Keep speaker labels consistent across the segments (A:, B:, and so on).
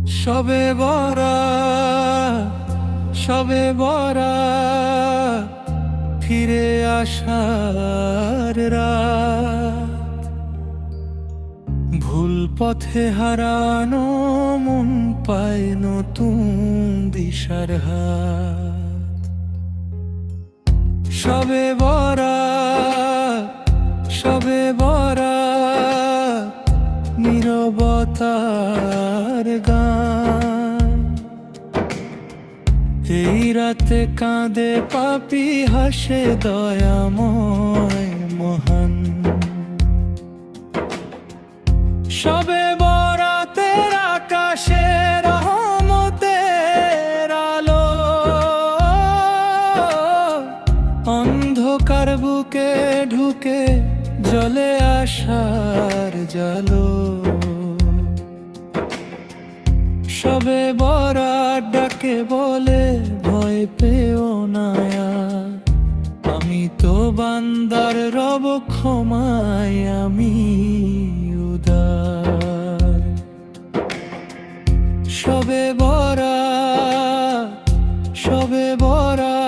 A: সবে বরাত, সবে বরাত, ফিরে আসার রাত। ভুল পথে হারানো মন পায় নতুন দিশার হাত। সবে বরাত, সবে বরাত, নীরবতার গান। এই রাতে কাঁদে পাপী, হাসে দয়াময় মহান। সবে বরাতের আকাশে রহমতের আলো, অন্ধকার বুকে ঢুকে জ্বলে আশার জালো। সবে বরাত ডাকে বলে ভয় পেও না, আমি তো বান্দার রব ক্ষমায় আমি উদার। সবে বরাত, সবে বরাত,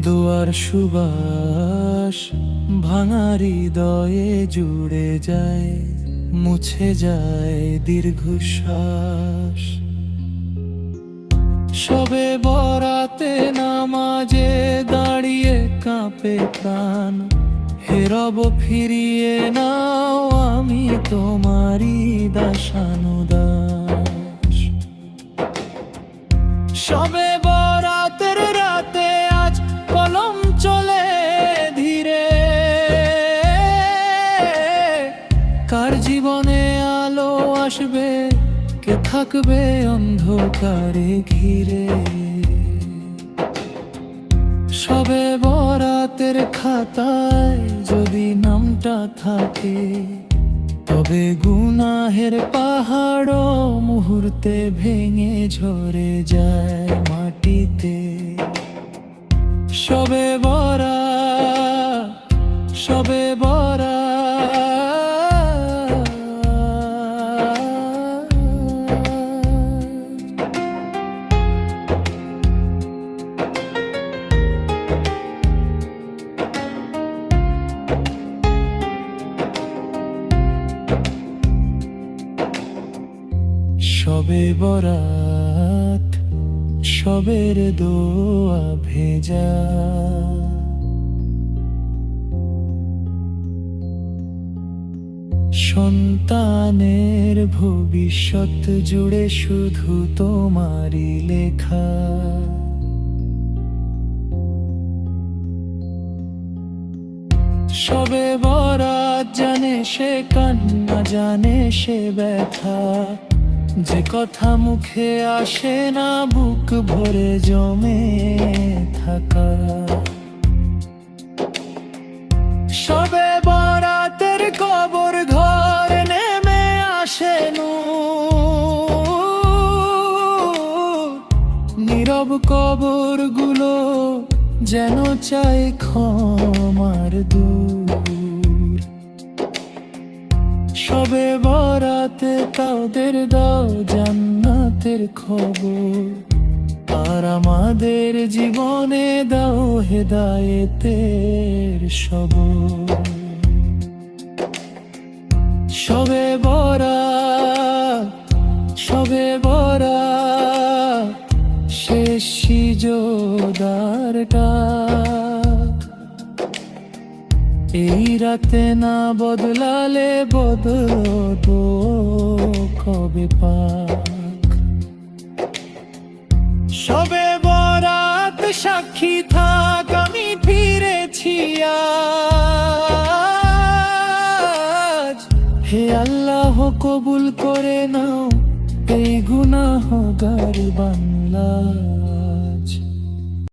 A: দুয়ার সুবাস ভাঙা হৃদয়ে জুড়ে যায়, মুছে যায় দীর্ঘশ্বাস। সবে বরাতে নামাজে দাঁড়িয়ে কাঁপে প্রাণ, হে রব ফিরিয়ে নাও আমি তোমারই দাসানুদাস। সবে বরাতের রাতে আজ কলম চলে ধীরে, কার জীবনে আলো আসবে, কে থাকবে অন্ধকারে ঘিরে। সবে বরাতের খাতায় যদি নামটা থাকে, তবে গুনাহের পাহাড় মুহূর্তে ভেঙে ঝরে যায় মাটিতে। সবে বরাত, সবে বরাত, সবে বরাত, সবের দোয়া ভেজা। সন্তানের ভবিষ্যৎ জুড়ে শুধু তোমারই লেখা। সবে বরাত জানে সে কান্না, জানে সে ব্যথা, যে কথা মুখে আসে না বুক ভরে জমে থাকা। সবে বরাতের কবর ঘর নেমে আসে নূর, নীরব কবর গুলো যেন চায় ক্ষমার দূর। সবে বরাতে তাদের দাও জান্নাতের খবর, আর আমাদের জীবনে দাও হেদায়েতের সবর। সবে বরাত, সবে বরাত, শেষ সিজদার ডাক। এই রাতে না বদলালে বদলো কবে পাক। সবে বরাত সাক্ষী থাক আমি ফিরেছি আজ, হে আল্লাহ কবুল করে নাও এই গুনাহগার বান্দা।